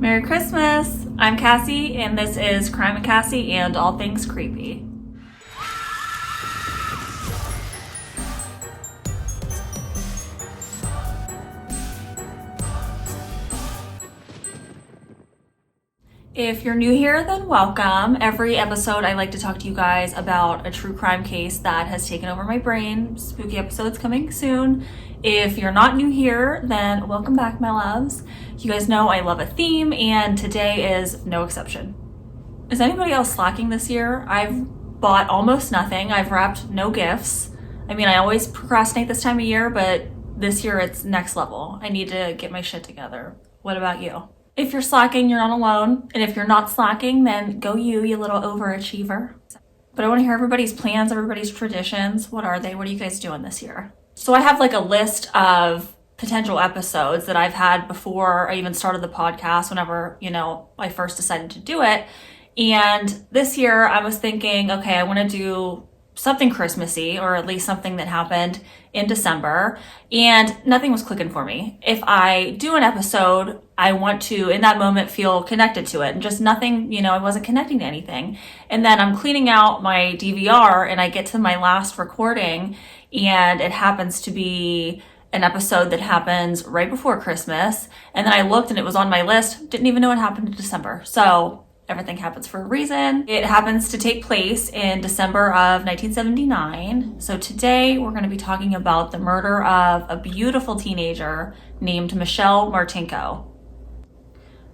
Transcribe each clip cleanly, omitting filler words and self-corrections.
Merry Christmas! I'm Cassie, and this is Crime and Cassie and all things creepy. If you're new here, then welcome. Every episode, I like to talk to you guys about a true crime case that has taken over my brain. Spooky episodes coming soon. If you're not new here, then welcome back, my loves. You guys know I love a theme, and today is no exception. Is anybody else slacking this year? I've bought almost nothing. I've wrapped no gifts. I mean, I always procrastinate this time of year, but this year it's next level. I need to get my shit together. What about you? If you're slacking, you're not alone. And if you're not slacking, then go you little overachiever. But I want to hear everybody's plans, everybody's traditions. What are they? What are you guys doing this year? So I have like a list of potential episodes that I've had before I even started the podcast, whenever, I first decided to do it. And this year I was thinking, okay, I want to do something Christmassy, or at least something that happened in December, and nothing was clicking for me. If I do an episode, I want to, in that moment, feel connected to it, and just nothing, I wasn't connecting to anything. And then I'm cleaning out my DVR, and I get to my last recording, and it happens to be an episode that happens right before Christmas. And then I looked, and it was on my list. Didn't even know it happened in December. So everything happens for a reason. It happens to take place in December of 1979. So today we're going to be talking about the murder of a beautiful teenager named Michelle Martinko.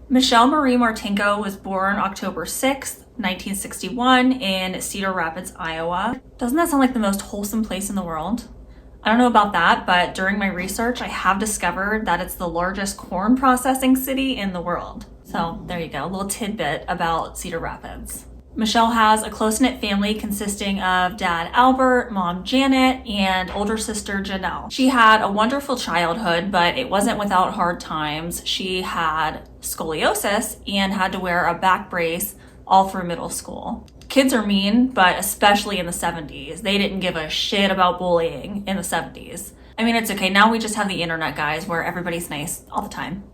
Michelle Marie Martinko was born October 6th, 1961 in Cedar Rapids, Iowa. Doesn't that sound like the most wholesome place in the world? I don't know about that, but during my research, I have discovered that it's the largest corn processing city in the world. So there you go, a little tidbit about Cedar Rapids. Michelle has a close-knit family consisting of dad Albert, mom Janet, and older sister Janelle. She had a wonderful childhood, but it wasn't without hard times. She had scoliosis and had to wear a back brace all through middle school. Kids are mean, but especially in the 70s. They didn't give a shit about bullying in the 70s. I mean, it's okay. Now we just have the internet, guys, where everybody's nice all the time.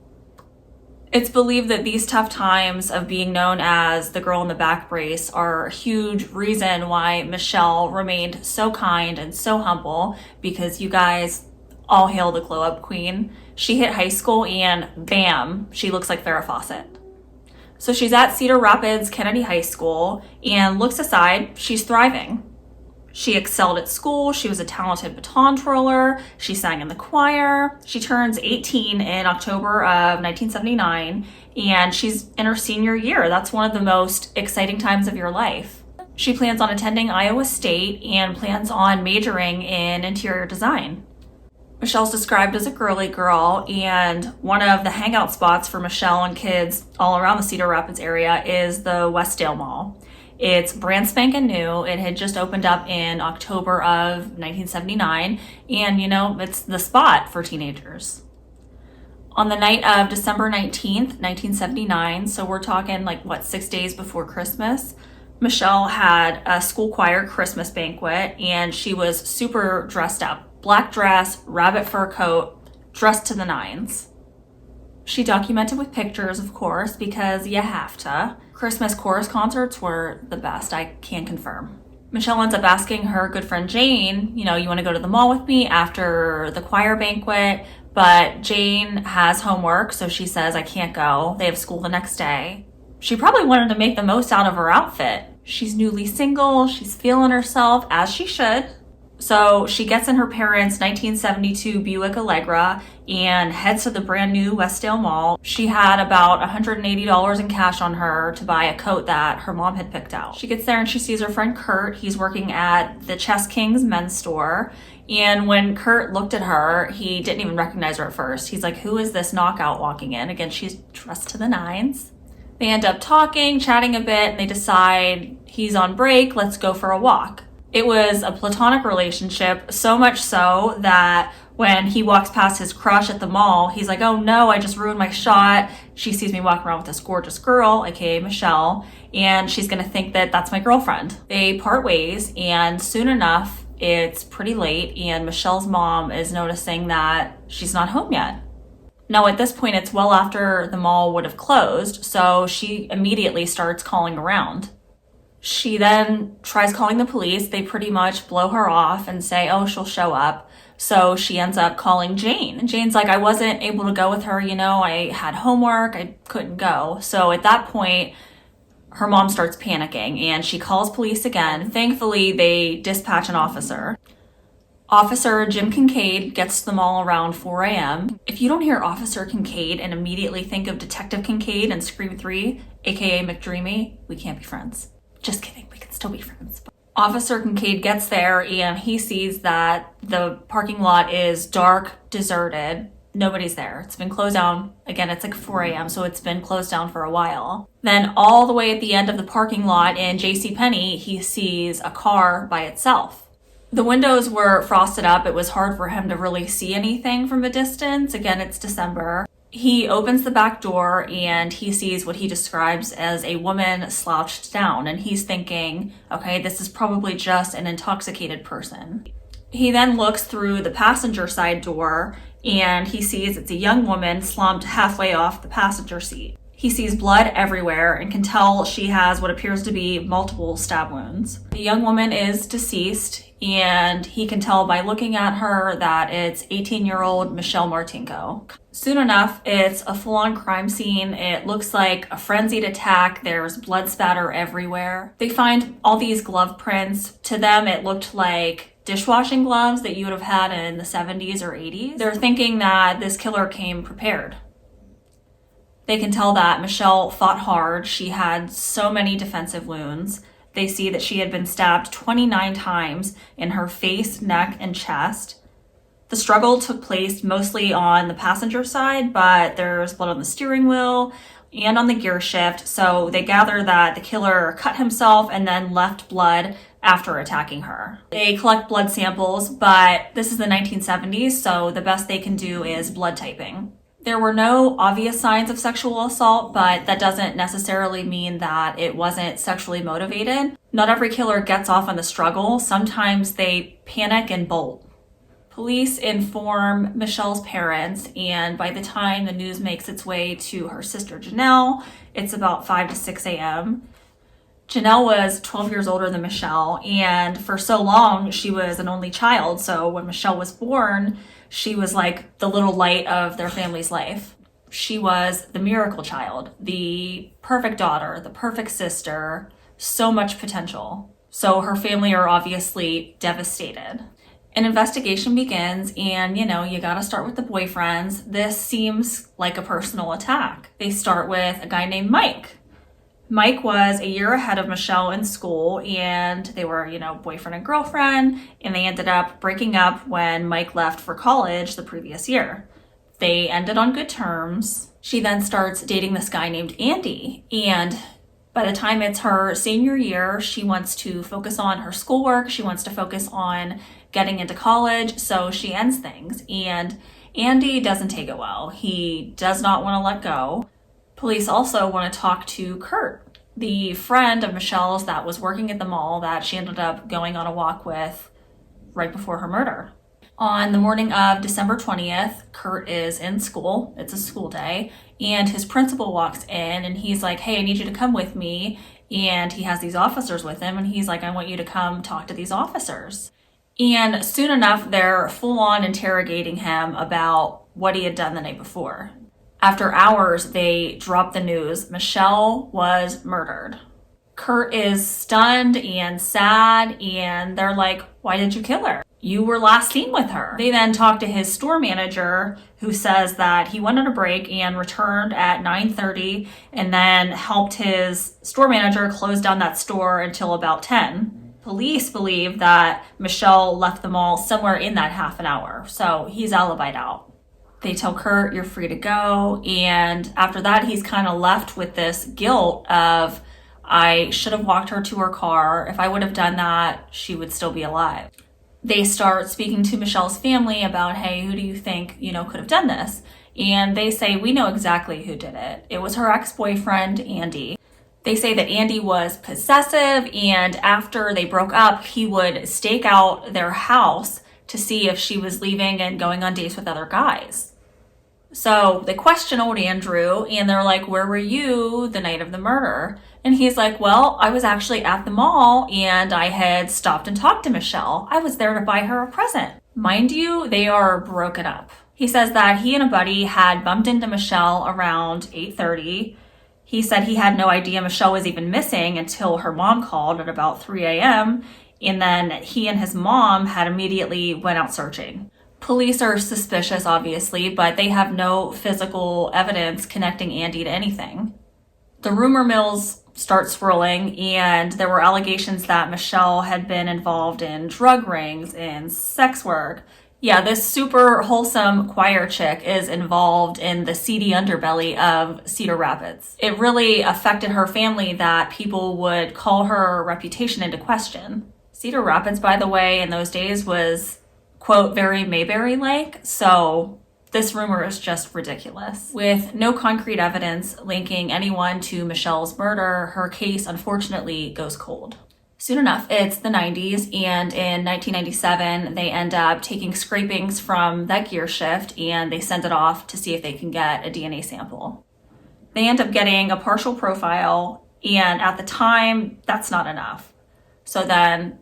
It's believed that these tough times of being known as the girl in the back brace are a huge reason why Michelle remained so kind and so humble, because you guys, all hail the glow up queen. She hit high school and bam, she looks like Farrah Fawcett. So she's at Cedar Rapids Kennedy High School, and looks aside, she's thriving. She excelled at school. She was a talented baton twirler. She sang in the choir. She turns 18 in October of 1979, and she's in her senior year. That's one of the most exciting times of your life. She plans on attending Iowa State and plans on majoring in interior design. Michelle's described as a girly girl, and one of the hangout spots for Michelle and kids all around the Cedar Rapids area is the Westdale Mall. It's brand spanking new. It had just opened up in October of 1979, and it's the spot for teenagers. On the night of December 19th, 1979, so we're talking 6 days before Christmas, Michelle had a school choir Christmas banquet, and she was super dressed up. Black dress, rabbit fur coat, dressed to the nines. She documented with pictures, of course, because you have to. Christmas chorus concerts were the best, I can confirm. Michelle ends up asking her good friend Jane, you want to go to the mall with me after the choir banquet? But Jane has homework, so she says, I can't go. They have school the next day. She probably wanted to make the most out of her outfit. She's newly single, she's feeling herself, as she should. So she gets in her parents' 1972 Buick Allegra and heads to the brand new Westdale Mall. She had about $180 in cash on her to buy a coat that her mom had picked out. She gets there and she sees her friend Kurt. He's working at the Chess King's men's store. And when Kurt looked at her, he didn't even recognize her at first. He's like, who is this knockout walking in? Again, she's dressed to the nines. They end up talking, chatting a bit, and they decide he's on break, let's go for a walk. It was a platonic relationship, so much so that when he walks past his crush at the mall, he's like, oh no, I just ruined my shot. She sees me walking around with this gorgeous girl, aka Michelle, and she's gonna think that that's my girlfriend. They part ways, and soon enough, it's pretty late, and Michelle's mom is noticing that she's not home yet. Now, at this point, it's well after the mall would have closed, so she immediately starts calling around. She then tries calling the police. They pretty much blow her off and say, oh, she'll show up. So she ends up calling Jane. And Jane's like, I wasn't able to go with her. I had homework. I couldn't go. So at that point, her mom starts panicking and she calls police again. Thankfully, they dispatch an officer. Officer Jim Kincaid gets to the mall around 4 a.m. If you don't hear Officer Kincaid and immediately think of Detective Kincaid and Scream 3, aka McDreamy, we can't be friends. Just kidding, we can still be friends. Officer Kincaid gets there and he sees that the parking lot is dark, deserted. Nobody's there. It's been closed down. Again, it's like 4 a.m., so it's been closed down for a while. Then all the way at the end of the parking lot in JCPenney, he sees a car by itself. The windows were frosted up. It was hard for him to really see anything from a distance. Again, it's December. He opens the back door and he sees what he describes as a woman slouched down. And he's thinking, okay, this is probably just an intoxicated person. He then looks through the passenger side door and he sees it's a young woman slumped halfway off the passenger seat. He sees blood everywhere and can tell she has what appears to be multiple stab wounds. The young woman is deceased, and he can tell by looking at her that it's 18-year-old Michelle Martinko. Soon enough, it's a full-on crime scene. It looks like a frenzied attack. There's blood spatter everywhere. They find all these glove prints. To them, it looked like dishwashing gloves that you would have had in the 70s or 80s. They're thinking that this killer came prepared. They can tell that Michelle fought hard. She had so many defensive wounds. They see that she had been stabbed 29 times in her face, neck, and chest. The struggle took place mostly on the passenger side, but there's blood on the steering wheel and on the gear shift. So they gather that the killer cut himself and then left blood after attacking her. They collect blood samples, but this is the 1970s, so the best they can do is blood typing. There were no obvious signs of sexual assault, but that doesn't necessarily mean that it wasn't sexually motivated. Not every killer gets off on the struggle. Sometimes they panic and bolt. Police inform Michelle's parents, and by the time the news makes its way to her sister Janelle, it's about 5 to 6 a.m. Janelle was 12 years older than Michelle, and for so long, she was an only child. So when Michelle was born, she was like the little light of their family's life. She was the miracle child, the perfect daughter, the perfect sister, so much potential. So her family are obviously devastated. An investigation begins, and you gotta start with the boyfriends. This seems like a personal attack. They start with a guy named Mike. Mike was a year ahead of Michelle in school, and they were, boyfriend and girlfriend, and they ended up breaking up when Mike left for college the previous year. They ended on good terms. She then starts dating this guy named Andy, and by the time it's her senior year, she wants to focus on her schoolwork. She wants to focus on getting into college, so she ends things, and Andy doesn't take it well. He does not want to let go. Police also want to talk to Kurt, the friend of Michelle's that was working at the mall that she ended up going on a walk with right before her murder. On the morning of December 20th, Kurt is in school. It's a school day, and his principal walks in and he's like, hey, I need you to come with me. And he has these officers with him, and he's like, I want you to come talk to these officers. And soon enough, they're full on interrogating him about what he had done the night before. After hours, they drop the news. Michelle was murdered. Kurt is stunned and sad, and they're like, why did you kill her? You were last seen with her. They then talk to his store manager, who says that he went on a break and returned at 9:30 and then helped his store manager close down that store until about 10. Police believe that Michelle left the mall somewhere in that half an hour, so he's alibied out. They tell Kurt, you're free to go. And after that, he's kind of left with this guilt of, I should have walked her to her car. If I would have done that, she would still be alive. They start speaking to Michelle's family about, hey, who do you think, could have done this? And they say, we know exactly who did it. It was her ex-boyfriend, Andy. They say that Andy was possessive, and after they broke up, he would stake out their house to see if she was leaving and going on dates with other guys. So they question old Andrew and they're like, where were you the night of the murder? And he's like, well, I was actually at the mall and I had stopped and talked to Michelle. I was there to buy her a present. Mind you, they are broken up. He says that he and a buddy had bumped into Michelle around 8:30. He said he had no idea Michelle was even missing until her mom called at about 3 a.m. And then he and his mom had immediately went out searching. Police are suspicious, obviously, but they have no physical evidence connecting Andy to anything. The rumor mills start swirling, and there were allegations that Michelle had been involved in drug rings and sex work. Yeah, this super wholesome choir chick is involved in the seedy underbelly of Cedar Rapids. It really affected her family that people would call her reputation into question. Cedar Rapids, by the way, in those days was, quote, very Mayberry-like, so this rumor is just ridiculous. With no concrete evidence linking anyone to Michelle's murder, her case unfortunately goes cold. Soon enough, it's the 90s, and in 1997, they end up taking scrapings from that gear shift and they send it off to see if they can get a DNA sample. They end up getting a partial profile, and at the time, that's not enough. So then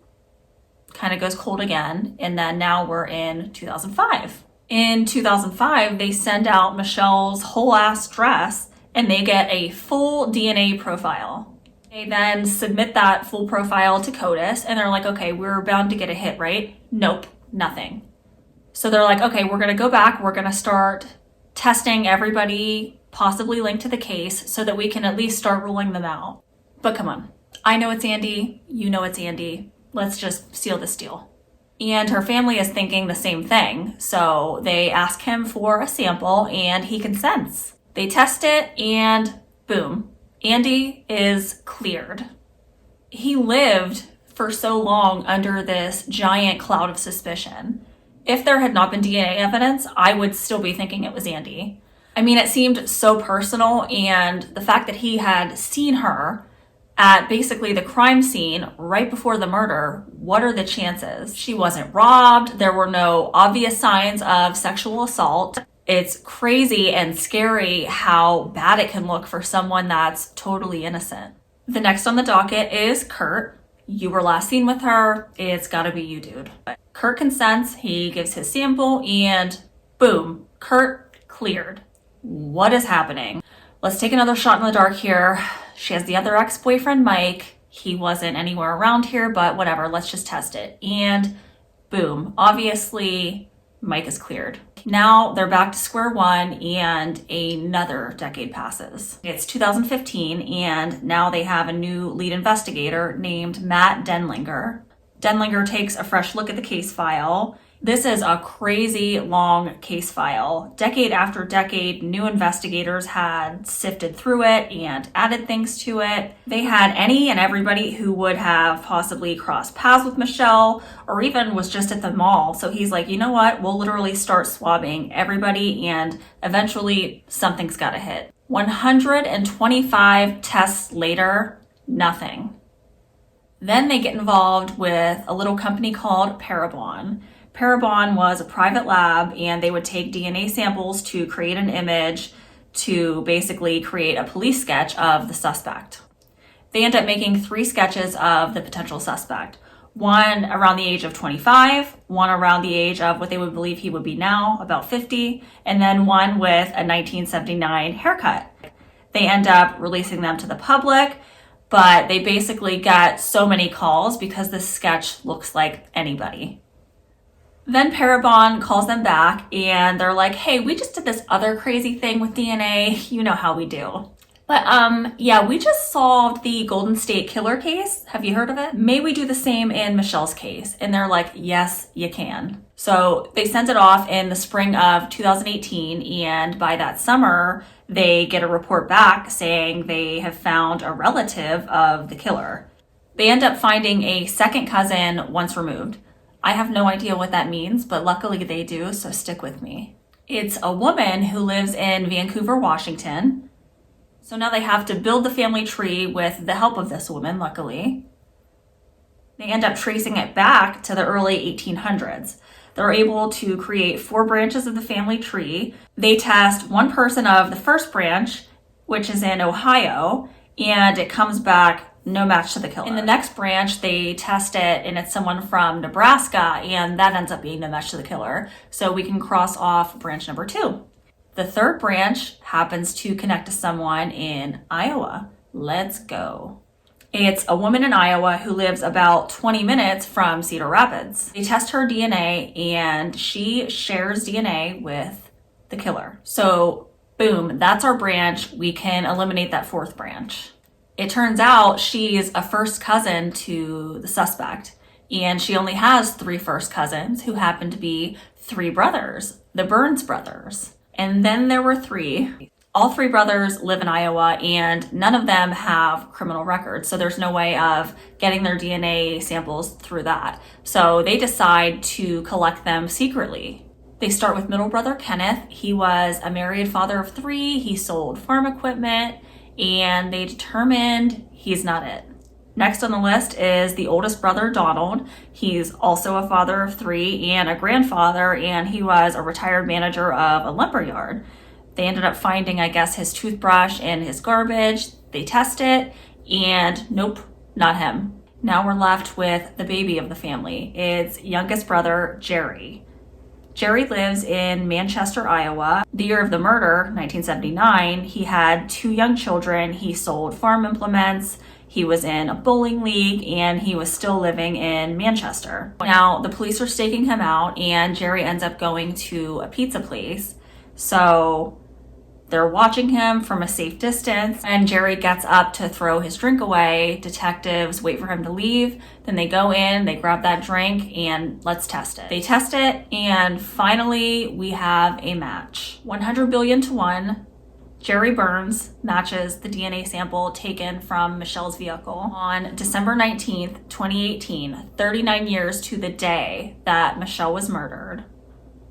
kind of goes cold again, and then now we're in 2005. In 2005, they send out Michelle's whole ass dress and they get a full DNA profile. They then submit that full profile to CODIS and they're like, okay, we're bound to get a hit, right? Nope, nothing. So they're like, okay, we're gonna go back, we're gonna start testing everybody possibly linked to the case so that we can at least start ruling them out. But come on, I know it's Andy, you know it's Andy. Let's just seal this deal. And her family is thinking the same thing. So they ask him for a sample and he consents. They test it and boom, Andy is cleared. He lived for so long under this giant cloud of suspicion. If there had not been DNA evidence, I would still be thinking it was Andy. I mean, it seemed so personal, and the fact that he had seen her at basically the crime scene right before the murder, what are the chances? She wasn't robbed. There were no obvious signs of sexual assault. It's crazy and scary how bad it can look for someone that's totally innocent. The next on the docket is Kurt. You were last seen with her. It's gotta be you, dude. Kurt consents. He gives his sample and boom, Kurt cleared. What is happening? Let's take another shot in the dark here. She has the other ex-boyfriend, Mike. He wasn't anywhere around here, but whatever, let's just test it. And boom, obviously Mike is cleared. Now they're back to square one and another decade passes. It's 2015 and now they have a new lead investigator named Matt Denlinger. Denlinger takes a fresh look at the case file. This is a crazy long case file. Decade after decade, new investigators had sifted through it and added things to it. They had any and everybody who would have possibly crossed paths with Michelle or even was just at the mall. So he's like, you know what? We'll literally start swabbing everybody and eventually something's got to hit. 125 tests later, nothing. Then they get involved with a little company called Parabon. Parabon was a private lab and they would take DNA samples to create an image to basically create a police sketch of the suspect. They end up making 3 sketches of the potential suspect. One around the age of 25, one around the age of what they would believe he would be now, about 50, and then one with a 1979 haircut. They end up releasing them to the public, but they basically get so many calls because this sketch looks like anybody. Then Parabon calls them back and they're like, hey, we just did this other crazy thing with DNA. You know how we do. But yeah, we just solved the Golden State Killer case. Have you heard of it? May we do the same in Michelle's case? And they're like, yes, you can. So they sent it off in the spring of 2018. And by that summer, they get a report back saying they have found a relative of the killer. They end up finding a second cousin once removed. I have no idea what that means, but luckily they do, so stick with me. It's a woman who lives in Vancouver, Washington. So now they have to build the family tree with the help of this woman, luckily. They end up tracing it back to the early 1800s. They're able to create 4 branches of the family tree. They test one person of the first branch, which is in Ohio, and it comes back no match to the killer. In the next branch, they test it and it's someone from Nebraska, and that ends up being no match to the killer. So we can cross off branch number 2. The third branch happens to connect to someone in Iowa. Let's go. It's a woman in Iowa who lives about 20 minutes from Cedar Rapids. They test her DNA and she shares DNA with the killer. So boom, that's our branch. We can eliminate that 4th branch. It turns out she's a first cousin to the suspect, and she only has 3 first cousins who happen to be 3 brothers, the Burns brothers. And then there were 3. All 3 brothers live in Iowa, and none of them have criminal records, so there's no way of getting their DNA samples through that. So they decide to collect them secretly. They start with middle brother Kenneth. He was a married father of 3. He sold farm equipment, and they determined he's not it. Next on the list is the oldest brother, Donald. He's also a father of 3 and a grandfather, and he was a retired manager of a lumberyard. They ended up finding, I guess, his toothbrush in his garbage. They test it, and nope, not him. Now we're left with the baby of the family. It's youngest brother, Jerry. Jerry lives in Manchester, Iowa. The year of the murder, 1979, he had 2 young children. He sold farm implements. He was in a bowling league, and he was still living in Manchester. Now, the police are staking him out, and Jerry ends up going to a pizza place. So they're watching him from a safe distance, and Jerry gets up to throw his drink away. Detectives wait for him to leave. Then they go in, they grab that drink, and let's test it. They test it, and finally we have a match. 100 billion to 1. Jerry Burns matches the DNA sample taken from Michelle's vehicle on December 19th, 2018, 39 years to the day that Michelle was murdered.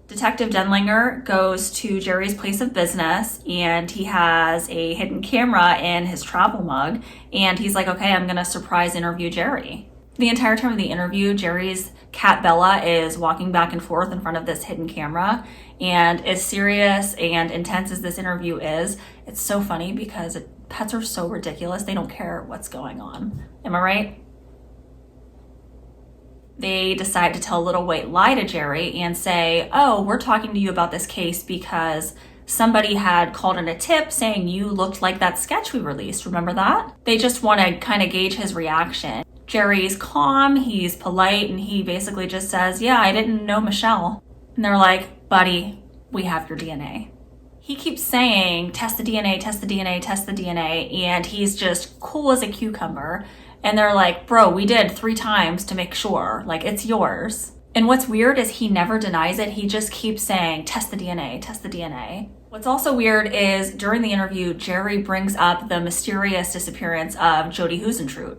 Detective Denlinger goes to Jerry's place of business, and he has a hidden camera in his travel mug, and he's like, okay, I'm gonna surprise interview Jerry. The entire time of the interview, Jerry's cat Bella is walking back and forth in front of this hidden camera, and as serious and intense as this interview is, it's so funny because pets are so ridiculous, they don't care what's going on. Am I right? They decide to tell a little white lie to Jerry and say, oh, we're talking to you about this case because somebody had called in a tip saying you looked like that sketch we released. Remember that? They just want to kind of gauge his reaction. Jerry's calm, he's polite, and he basically just says, yeah, I didn't know Michelle. And they're like, buddy, we have your DNA. He keeps saying, test the DNA, test the DNA, test the DNA, and he's just cool as a cucumber. And they're like, bro, we did 3 times to make sure, like, it's yours. And what's weird is he never denies it. He just keeps saying, test the DNA, test the DNA. What's also weird is during the interview, Jerry brings up the mysterious disappearance of Jody Huisentruit.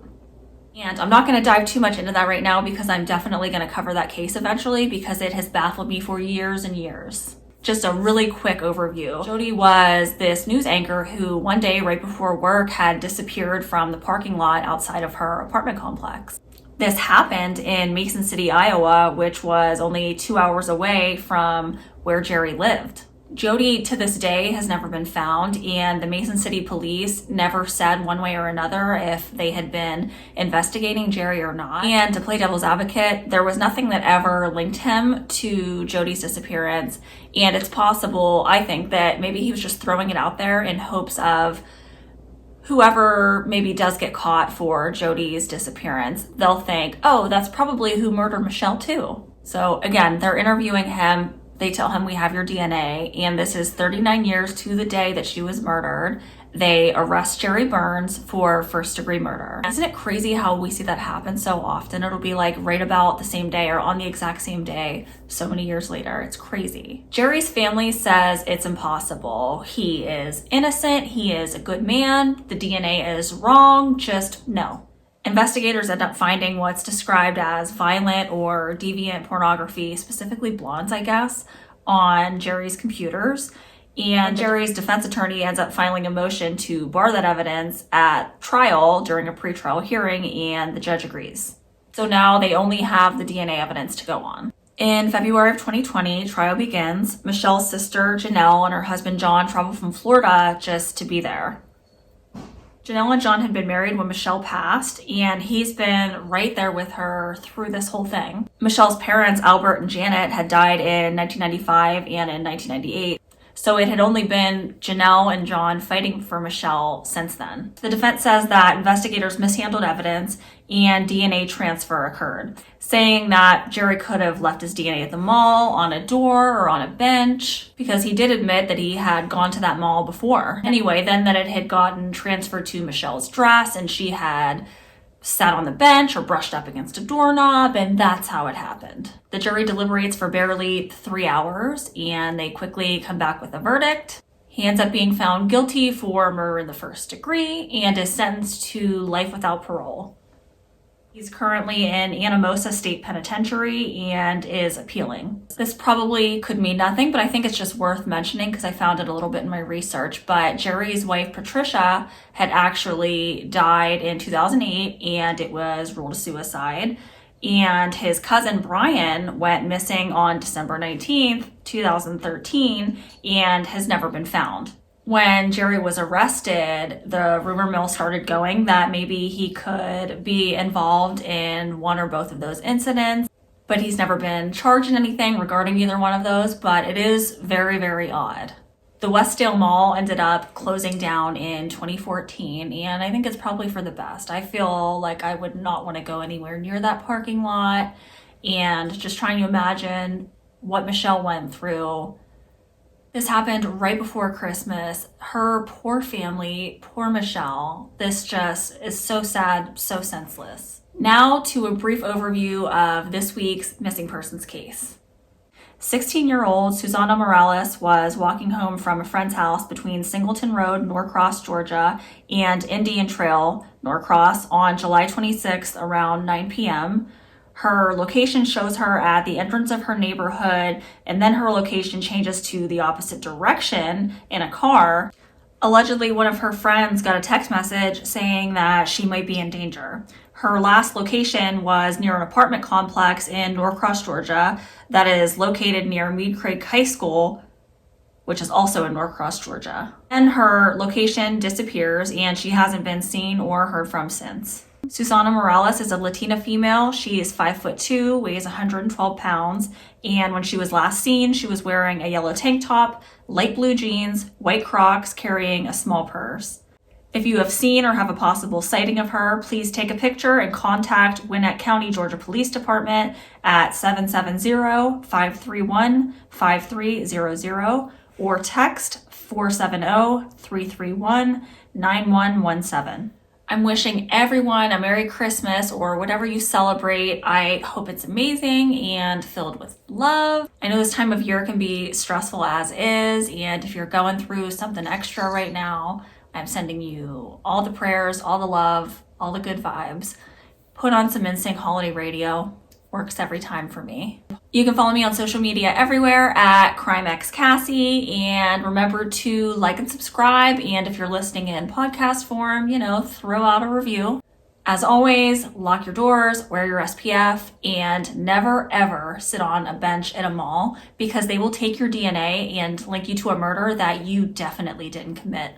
And I'm not going to dive too much into that right now because I'm definitely going to cover that case eventually because it has baffled me for years and years. Just a really quick overview. Jody was this news anchor who one day right before work had disappeared from the parking lot outside of her apartment complex. This happened in Mason City, Iowa, which was only 2 hours away from where Jerry lived. Jody, to this day, has never been found, and the Mason City police never said one way or another if they had been investigating Jerry or not. And to play devil's advocate, there was nothing that ever linked him to Jody's disappearance, and it's possible, I think, that maybe he was just throwing it out there in hopes of whoever maybe does get caught for Jody's disappearance, they'll think, oh, that's probably who murdered Michelle too. So again, they're interviewing him. They tell him we have your DNA, and this is 39 years to the day that she was murdered. They arrest Jerry Burns for first-degree murder. Isn't it crazy how we see that happen so often? It'll be like right about the same day or on the exact same day so many years later. It's crazy. Jerry's family says it's impossible. He is innocent. He is a good man. The DNA is wrong. Just no. Investigators end up finding what's described as violent or deviant pornography, specifically blondes, I guess, on Jerry's computers. And Jerry's defense attorney ends up filing a motion to bar that evidence at trial during a pretrial hearing, and the judge agrees. So now they only have the DNA evidence to go on. In February of 2020, trial begins. Michelle's sister, Janelle, and her husband, John, traveled from Florida just to be there. Janelle and John had been married when Michelle passed, and he's been right there with her through this whole thing. Michelle's parents, Albert and Janet, had died in 1995 and in 1998. So it had only been Janelle and John fighting for Michelle since then. The defense says that investigators mishandled evidence and DNA transfer occurred, saying that Jerry could have left his DNA at the mall, on a door, or on a bench, because he did admit that he had gone to that mall before. Anyway, then that it had gotten transferred to Michelle's dress and she had sat on the bench or brushed up against a doorknob, and that's how it happened. The jury deliberates for barely 3 hours, and they quickly come back with a verdict. He ends up being found guilty for murder in the first degree and is sentenced to life without parole. He's currently in Anamosa State Penitentiary and is appealing. This probably could mean nothing, but I think it's just worth mentioning because I found it a little bit in my research. But Jerry's wife, Patricia, had actually died in 2008 and it was ruled a suicide. And his cousin, Brian, went missing on December 19th, 2013 and has never been found. When Jerry was arrested, the rumor mill started going that maybe he could be involved in one or both of those incidents, but he's never been charged in anything regarding either one of those, but it is very, very odd. The Westdale Mall ended up closing down in 2014, and I think it's probably for the best. I feel like I would not want to go anywhere near that parking lot, and just trying to imagine what Michelle went through. This happened right before Christmas. Her poor family, poor Michelle. This just is so sad, so senseless. Now to a brief overview of this week's missing persons case. 16-year-old Susana Morales was walking home from a friend's house between Singleton Road, Norcross, Georgia, and Indian Trail, Norcross, on July 26th around 9 p.m. Her location shows her at the entrance of her neighborhood, and then her location changes to the opposite direction in a car. Allegedly, one of her friends got a text message saying that she might be in danger. Her last location was near an apartment complex in Norcross, Georgia, that is located near Mead Creek High School, which is also in Norcross, Georgia. And her location disappears, and she hasn't been seen or heard from since. Susana Morales is a Latina female. She is 5'2", weighs 112 pounds, and when she was last seen, she was wearing a yellow tank top, light blue jeans, white Crocs, carrying a small purse. If you have seen or have a possible sighting of her, please take a picture and contact Gwinnett County, Georgia Police Department at 770-531-5300 or text 470-331-9117. I'm wishing everyone a Merry Christmas or whatever you celebrate. I hope it's amazing and filled with love. I know this time of year can be stressful as is, and if you're going through something extra right now, I'm sending you all the prayers, all the love, all the good vibes. Put on some NSYNC holiday radio. Works every time for me. You can follow me on social media everywhere at crimejunkie, and remember to like and subscribe, and if you're listening in podcast form, throw out a review. As always, lock your doors, wear your SPF, and never ever sit on a bench at a mall because they will take your DNA and link you to a murder that you definitely didn't commit.